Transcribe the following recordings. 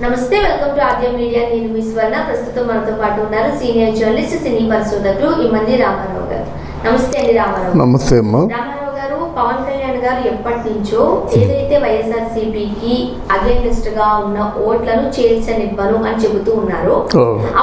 నమస్తే, welcome to Aadya media. నేను మీ స్వర్ణ. ప్రస్తుతం మనతో పాటు ఉన్నారు సీనియర్ జర్నలిస్ట్, సినీ పరిశోధకులు ఇమ్మంది రామారావు గారు. నమస్తే అండి రామారావు. నమస్తే అమ్మా. రామారావు గారు, పవన్ కళ్యాణ్ గారు ఎప్పటి నుంచో ఏదైతే వైఎస్ఆర్సీపీకి అగేనిస్ట్ గా ఉన్న ఓట్లను చేర్చనివ్వను అని చెబుతూ ఉన్నారు.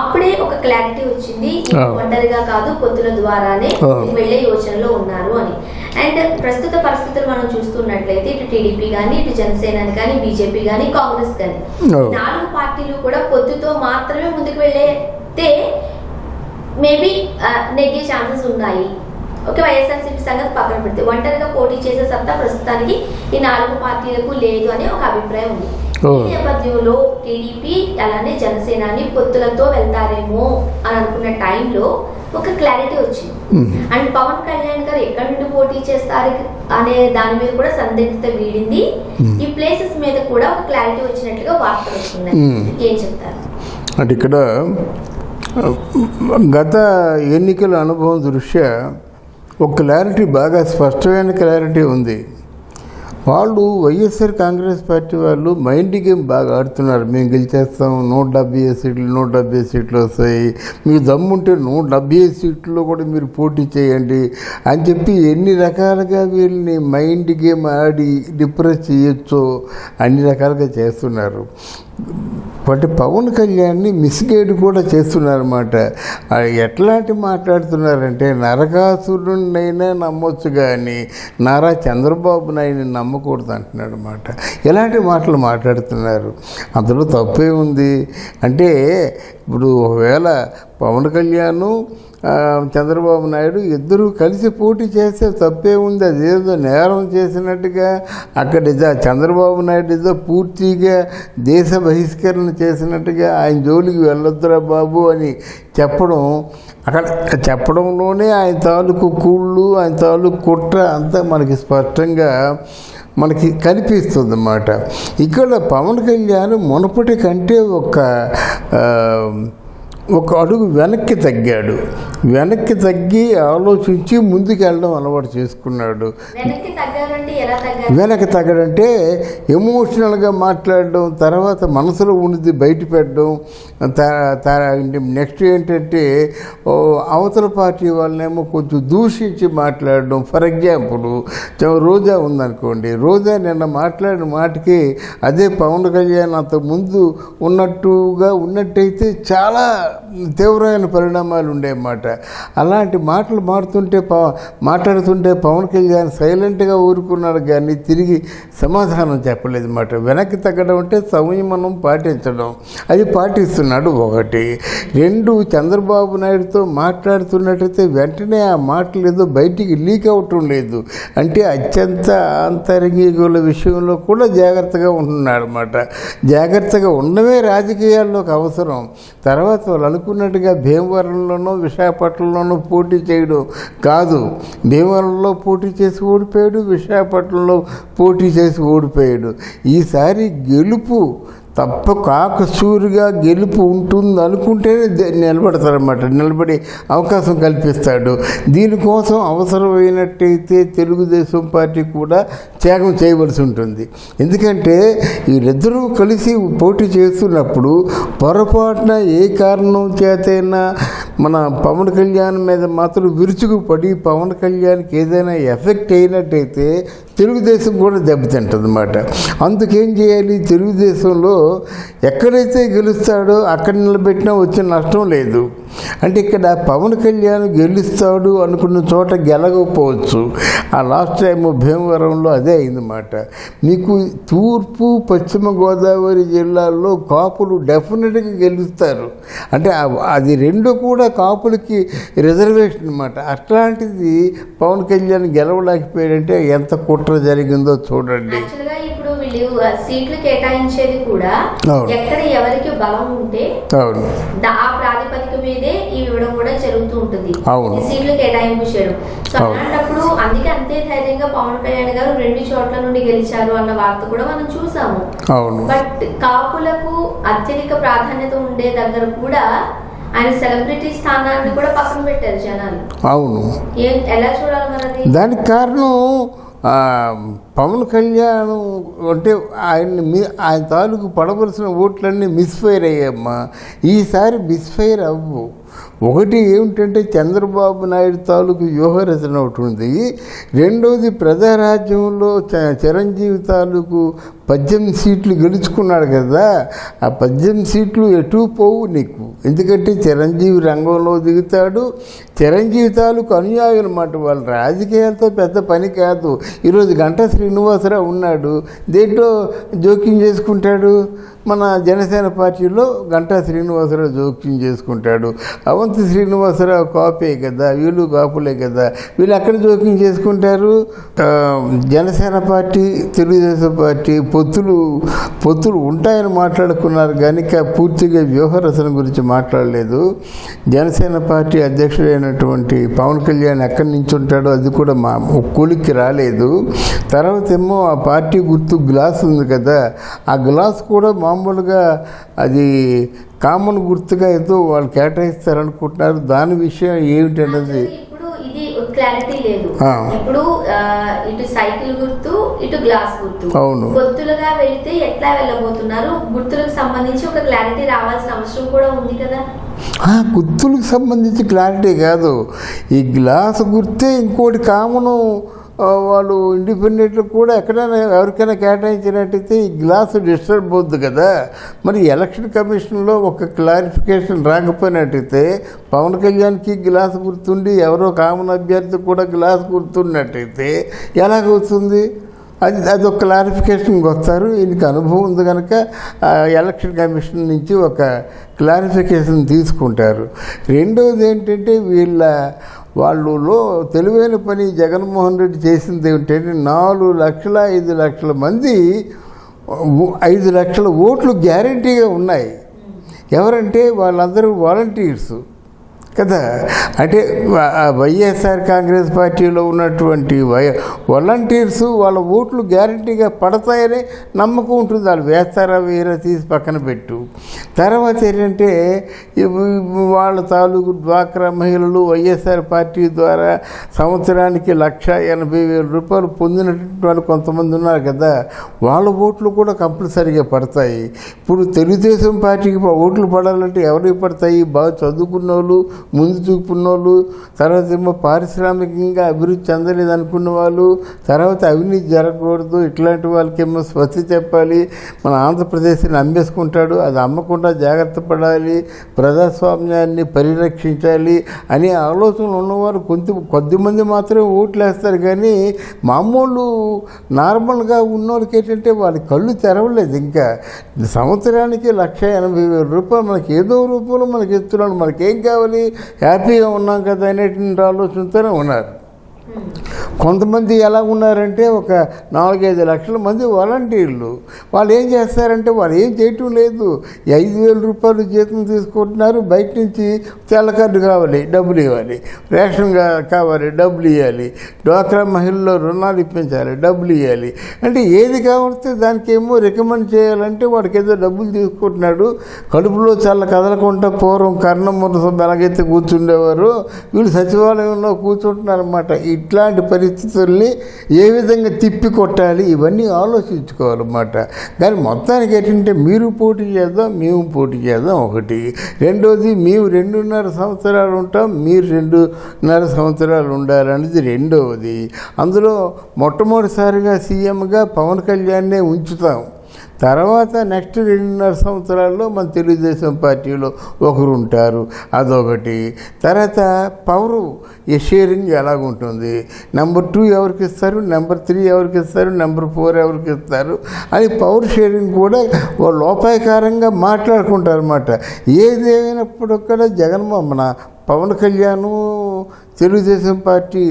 అప్పుడే ఒక క్లారిటీ వచ్చింది, ఒంటరిగా కాదు పొత్తుల ద్వారానే వెళ్లే యోచనలో ఉన్నారు అని. అండ్ ప్రస్తుత పరిస్థితులు మనం చూస్తున్నట్లయితే ఇటు టీడీపీ కానీ, ఇటు జనసేన కానీ, బీజేపీ కానీ, కాంగ్రెస్ కానీ, 4 పార్టీలు కూడా పొత్తుతో మాత్రమే ముందుకు వెళ్ళేతే మేబీ నెగ్గే ఛాన్సెస్ ఉన్నాయి. ఓకే, వైఎస్ఆర్సీపీ సంగతి పక్కన పెడితే ఒంటరిగా పోటీ చేసే సత్తా ప్రస్తుతానికి ఈ 4 పార్టీలకు లేదు అని ఒక అభిప్రాయం ఉంది. ఈ నేపథ్యంలో టీడీపీ అలానే జనసేనాని పొత్తులతో వెళ్తారేమో అని అనుకున్న టైంలో ఒక క్లారిటీ వచ్చింది. అండ్ పవన్ కళ్యాణ్ గారు ఎక్కడి నుండి పోటీ చేస్తారు అనే దాని మీద కూడా సందిగ్ధత వీడింది. ఈ ప్లేసెస్ మీద కూడా ఒక క్లారిటీ వచ్చినట్లుగా వార్తలు వస్తున్నాయి. ఏం చెప్తారు? అంటే ఇక్కడ గత ఎన్నికల అనుభవం దృష్ట్యా ఒక క్లారిటీ, బాగా స్పష్టమైన క్లారిటీ ఉంది. వాళ్ళు వైఎస్ఆర్ కాంగ్రెస్ పార్టీ వాళ్ళు మైండ్ గేమ్ బాగా ఆడుతున్నారు. మేము గెలిచేస్తాం, 170 సీట్లు వస్తాయి, మీకు దమ్ముంటే 170 సీట్లలో కూడా మీరు పోటీ చేయండి అని చెప్పి ఎన్ని రకాలుగా వీళ్ళని మైండ్ గేమ్ ఆడి డిప్రెస్ చేయొచ్చో అన్ని రకాలుగా చేస్తున్నారు. బట్ పవన్ కళ్యాణ్ని మిస్గైడ్ కూడా చేస్తున్నారన్నమాట. ఎట్లాంటి మాట్లాడుతున్నారంటే, నరకాసురుడినైనా నమ్మొచ్చు కానీ నారా చంద్రబాబు నాయుడిని నమ్మకూడదు అంటున్నాడు అన్నమాట. ఎలాంటి మాటలు మాట్లాడుతున్నారు? అందులో తప్పే ఉంది అంటే, ఇప్పుడు ఒకవేళ పవన్ కళ్యాణ్ చంద్రబాబు నాయుడు ఇద్దరూ కలిసి పోటీ చేస్తే తప్పే ఉంది. అదేదో నేరం చేసినట్టుగా అక్కడ చంద్రబాబు నాయుడు ఏదో పూర్తిగా దేశ బహిష్కరణ చేసినట్టుగా ఆయన జోలికి వెళ్ళొద్దురా బాబు అని చెప్పడంలోనే ఆయన తాలూకు కూళ్ళు, ఆయన తాలూకు కుట్ర అంతా మనకి స్పష్టంగా కనిపిస్తుంది అన్నమాట. ఇక్కడ పవన్ కళ్యాణ్ మునుపటి కంటే ఒక అడుగు వెనక్కి తగ్గి ఆలోచించి ముందుకు వెళ్ళడం అలవాటు చేసుకున్నాడు. వెనక్కి తగ్గడంటే ఎమోషనల్గా మాట్లాడడం, తర్వాత మనసులో ఉన్నది బయట పెట్టడం. నెక్స్ట్ ఏంటంటే అవతల పార్టీ వాళ్ళనేమో కొంచెం దూషించి మాట్లాడడం. ఫర్ ఎగ్జాంపుల్, రోజా ఉందనుకోండి, రోజా నిన్న మాట్లాడిన మాటకి అదే పవన్ కళ్యాణ్ అంత ముందు ఉన్నట్టయితే చాలా తీవ్రమైన పరిణామాలు ఉండేమాట. అలాంటి మాటలు మాట్లాడుతుంటే పవన్ కళ్యాణ్ సైలెంట్గా ఊరుకున్నాడు కానీ తిరిగి సమాధానం చెప్పలేదు అన్నమాట. వెనక్కి తగ్గడం అంటే సంయమనం పాటించడం, అది పాటిస్తున్నాడు. 1, 2 చంద్రబాబు నాయుడుతో మాట్లాడుతున్నట్టయితే వెంటనే ఆ మాటలు ఏదో బయటికి లీక్ అవటం లేదు. అంటే అత్యంత ఆంతరంగికుల విషయంలో కూడా జాగ్రత్తగా ఉంటున్నాడు అన్నమాట. జాగ్రత్తగా ఉండమే రాజకీయాల్లోకి అవసరం. తర్వాత వాళ్ళు అనుకున్నట్టుగా భీమవరంలోనో విశాఖపట్నంలోనో పోటీ చేయడం కాదు. భీమవరంలో పోటీ చేసి ఓడిపోయాడు, విశాఖపట్నంలో పోటీ చేసి ఓడిపోయాడు. ఈసారి గెలుపు కాకసూరిగా గెలుపు ఉంటుంది అనుకుంటేనే నిలబడతారన్నమాట. నిలబడి అవకాశం కల్పిస్తాడు. దీనికోసం అవసరమైనట్టయితే తెలుగుదేశం పార్టీ కూడా త్యాగం చేయవలసి ఉంటుంది. ఎందుకంటే వీళ్ళిద్దరూ కలిసి పోటీ చేస్తున్నప్పుడు పొరపాటున ఏ కారణం చేతైనా మన పవన్ కళ్యాణ్ మీద మాత్రం విరుచుకుపడి పవన్ కళ్యాణ్కి ఏదైనా ఎఫెక్ట్ అయినట్టయితే తెలుగుదేశం కూడా దెబ్బతింటుంది అన్నమాట. అందుకేం చేయాలి? తెలుగుదేశంలో ఎక్కడైతే గెలుస్తాడో అక్కడ నిలబెట్టినా వచ్చే నష్టం లేదు. అంటే ఇక్కడ పవన్ కళ్యాణ్ గెలుస్తాడు అనుకున్న చోట గెలకపోవచ్చు. ఆ లాస్ట్ టైం భీమవరంలో అదే అయిందన్నమాట. మీకు తూర్పు పశ్చిమ గోదావరి జిల్లాల్లో కాపులు డెఫినెట్గా గెలుస్తారు. అంటే అది 2 కూడా కాపులకి రిజర్వేషన్ అన్నమాట. అట్లాంటిది పవన్ కళ్యాణ్ గెలవలేకపోయాడంటే ఎంత కుట్ర జరిగిందో చూడండి. సీట్లు కేటాయించేది కూడా ఎక్కడ ఎవరికి బలం ఉంటే ఆ ప్రాతిపదిక మీదే ఈ ఇవ్వడం కూడా జరుగుతూ ఉంటుంది. సీట్లు కేటాయింపు చేయడం. సో అలాంటప్పుడు అందుకే అంతే ధైర్యంగా పవన్ కళ్యాణ్ గారు 2 చోట్ల నుండి గెలిచారు అన్న వార్త కూడా మనం చూసాము. బట్ కాపులకు అత్యధిక ప్రాధాన్యత ఉండే దగ్గర కూడా ఆయన సెలబ్రిటీ స్థానాన్ని కూడా పక్కన పెట్టారు జనాలు. అవును, ఎలా చూడాలి మరి? దానికి కారణం పవన్ కళ్యాణ్ అంటే ఆయన తాలూకు పడవలసిన ఓట్లన్నీ మిస్ఫైర్ అయ్యామ్మా. ఈసారి మిస్ఫైర్ అవ్వు. ఒకటి ఏమిటంటే చంద్రబాబు నాయుడు తాలూకు వ్యూహరచన ఒకటి ఉంది. రెండోది ప్రజారాజ్యంలో చిరంజీవి తాలూకు 18 సీట్లు గెలుచుకున్నాడు కదా, ఆ 18 సీట్లు ఎటు పోవు నీకు. ఎందుకంటే చిరంజీవి రంగంలో దిగుతాడు. చిరంజీవి తాలూకు అనుయాయులు అన్నమాట. వాళ్ళ రాజకీయాలతో పెద్ద పని కాదు. ఈరోజు గంటా శ్రీనివాసరావు ఉన్నాడు, దేంట్లో జోక్యం చేసుకుంటాడు? మన జనసేన పార్టీలో గంటా శ్రీనివాసరావు జోక్యం చేసుకుంటాడు. అవంతి శ్రీనివాసరావు కాపే కదా, వీళ్ళు కాపులే కదా, వీళ్ళు ఎక్కడ జోక్యం చేసుకుంటారు? జనసేన పార్టీ, తెలుగుదేశం పార్టీ పొత్తులు ఉంటాయని మాట్లాడుకున్నారు కానీ పూర్తిగా వ్యూహరచన గురించి మాట్లాడలేదు. జనసేన పార్టీ అధ్యక్షుడైనటువంటి పవన్ కళ్యాణ్ ఎక్కడి నుంచి ఉంటాడో అది కూడా మా కొలిక్కి రాలేదు. తర్వాత ఏమో ఆ పార్టీ గుర్తు గ్లాస్ ఉంది కదా, ఆ గ్లాస్ కూడా మామూలుగా అది కామన్ గుర్తుగా ఏదో వాళ్ళు కేటాయిస్తారనుకుంటున్నారు. దాని విషయం ఏమిటన్నది క్లారిటీ లేదు. ఇప్పుడు ఇటు సైకిల్ గుర్తు, ఇటు గ్లాస్ గుర్తు, అవును, గుర్తులుగా వెళితే ఎట్లా వెళ్ళబోతున్నారు? గుర్తులకు సంబంధించి ఒక క్లారిటీ రావాల్సిన అవసరం కూడా ఉంది కదా. గుర్తులకు సంబంధించి క్లారిటీ కాదు, ఈ గ్లాస్ గుర్తే ఇంకోటి కామను. వాళ్ళు ఇండిపెండెంట్లు కూడా ఎక్కడైనా ఎవరికైనా కేటాయించినట్టయితే ఈ గ్లాసు డిస్టర్బ్ అవుద్ది కదా. మరి ఎలక్షన్ కమిషన్లో ఒక క్లారిఫికేషన్ రాకపోయినట్టయితే పవన్ కళ్యాణ్కి గ్లాస్ గుర్తుండి ఎవరో కామన్ అభ్యర్థి కూడా గ్లాస్ గుర్తున్నట్టయితే ఎలాగవుతుంది? అదొక క్లారిఫికేషన్కి వస్తారు. ఈయనకి అనుభవం ఉంది కనుక ఎలక్షన్ కమిషన్ నుంచి ఒక క్లారిఫికేషన్ తీసుకుంటారు. రెండవది ఏంటంటే వాళ్ళలో తెలివైన పని జగన్మోహన్ రెడ్డి చేసింది ఏమిటంటే 4,05,00,000 మంది 5 లక్షల ఓట్లు గ్యారంటీగా ఉన్నాయి. ఎవరంటే వాళ్ళందరూ వాలంటీర్స్ కదా. అంటే వైఎస్ఆర్ కాంగ్రెస్ పార్టీలో ఉన్నటువంటి వాలంటీర్స్ వాళ్ళ ఓట్లు గ్యారంటీగా పడతాయనే నమ్మకం ఉంటుంది. వాళ్ళు వేస్తారా వేరే తీసి పక్కన పెట్టు. తర్వాత ఏంటంటే వాళ్ళ తాలూకు డ్వాక్రా మహిళలు వైఎస్ఆర్ పార్టీ ద్వారా సంవత్సరానికి 1,80,000 రూపాయలు పొందినటువంటి వాళ్ళు కొంతమంది ఉన్నారు కదా, వాళ్ళ ఓట్లు కూడా కంపల్సరీగా పడతాయి. ఇప్పుడు తెలుగుదేశం పార్టీకి ఓట్లు పడాలంటే ఎవరికి పడతాయి? బాగా చదువుకున్న వాళ్ళు, ముందు చూపున్న వాళ్ళు, తర్వాత ఏమో పారిశ్రామికంగా అభివృద్ధి చెందలేదు అనుకున్న వాళ్ళు, తర్వాత అవినీతి జరగకూడదు ఇట్లాంటి వాళ్ళకేమో స్వస్తి చెప్పాలి. మన ఆంధ్రప్రదేశ్ని అమ్మేసుకుంటాడు, అది అమ్మకుండా జాగ్రత్త పడాలి, ప్రజాస్వామ్యాన్ని పరిరక్షించాలి అనే ఆలోచనలు ఉన్నవారు కొద్దిమంది మాత్రమే ఓట్లు వేస్తారు. కానీ మామూలు నార్మల్గా ఉన్నోళ్ళకి ఏంటంటే వాళ్ళ కళ్ళు తెరవలేదు. ఇంకా సంవత్సరానికి 1,80,000 రూపాయలు మనకి ఏదో రూపంలో మనకి ఇస్తున్నాడు, మనకేం కావాలి, హ్యాపీగా ఉన్నాం కదా అనేటువంటి ఆలోచనతోనే ఉన్నారు. కొంతమంది ఎలా ఉన్నారంటే ఒక 4-5 లక్షల మంది వాలంటీర్లు. వాళ్ళు ఏం చేస్తారంటే వాళ్ళు ఏం చేయటం లేదు, 5,000 రూపాయలు జీతం తీసుకుంటున్నారు. బయట నుంచి తెల్ల కార్డు కావాలి, డబ్బులు ఇవ్వాలి, రేషన్ కావాలి, డబ్బులు ఇవ్వాలి, డ్వాక్రా మహిళల్లో రుణాలు ఇప్పించాలి, డబ్బులు ఇవ్వాలి. అంటే ఏది కావలిస్తే దానికి ఏమో రికమెండ్ చేయాలంటే వాడికి ఏదో డబ్బులు తీసుకుంటున్నాడు. కడుపులో చల్ల కదలకుండా పూర్వం కర్ణమురసం ఎలాగైతే కూర్చుండేవారు వీళ్ళు సచివాలయంలో కూర్చుంటున్నారన్నమాట. ఇట్లాంటి పరిస్థితుల్ని ఏ విధంగా తిప్పి కొట్టాలి ఇవన్నీ ఆలోచించుకోవాలన్నమాట. కానీ మొత్తానికి ఏంటంటే మీరు పోటీ చేద్దాం, మేము పోటీ చేద్దాం ఒకటి. రెండోది మేము 2.5 సంవత్సరాలు ఉంటాం, మీరు 2.5 సంవత్సరాలు ఉండాలనేది రెండవది. అందులో మొట్టమొదటిసారిగా సీఎంగా పవన్ కళ్యాణ్నే ఉంచుతాం. తర్వాత నెక్స్ట్ 2.5 సంవత్సరాల్లో మన తెలుగుదేశం పార్టీలో ఒకరు ఉంటారు, అదొకటి. తర్వాత పవరు షేరింగ్ ఎలాగుంటుంది, నెంబర్ 2 ఎవరికి ఇస్తారు, నెంబర్ 3 ఎవరికి ఇస్తారు, నెంబర్ 4 ఎవరికి ఇస్తారు అని పవర్ షేరింగ్ కూడా లోపాయకారంగా మాట్లాడుకుంటారు అన్నమాట. ఏదేమైనప్పుడు కూడా మన పవన్ కళ్యాణ్ తెలుగుదేశం పార్టీ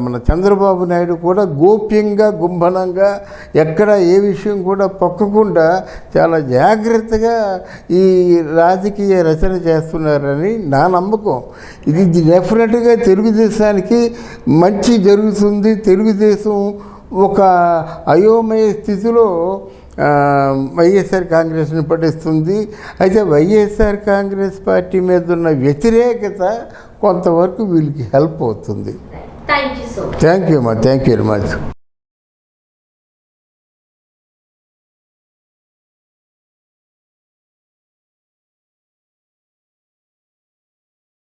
మన చంద్రబాబు నాయుడు కూడా గోప్యంగా గుంభనంగా ఎక్కడ ఏ విషయం కూడా పొక్కకుండా చాలా జాగ్రత్తగా ఈ రాజకీయ రచన చేస్తున్నారని నా నమ్మకం. ఇది డెఫినెట్గా తెలుగుదేశానికి మంచి జరుగుతుంది. తెలుగుదేశం ఒక అయోమయ స్థితిలో వైఎస్ఆర్ కాంగ్రెస్ని పట్టిస్తుంది. అయితే వైఎస్ఆర్ కాంగ్రెస్ పార్టీ మీద ఉన్న వ్యతిరేకత కొంతవరకు వీళ్ళకి హెల్ప్ అవుతుంది. Thank you so much. Thank you అమ్మా, థ్యాంక్ యూ వెరీ మచ్.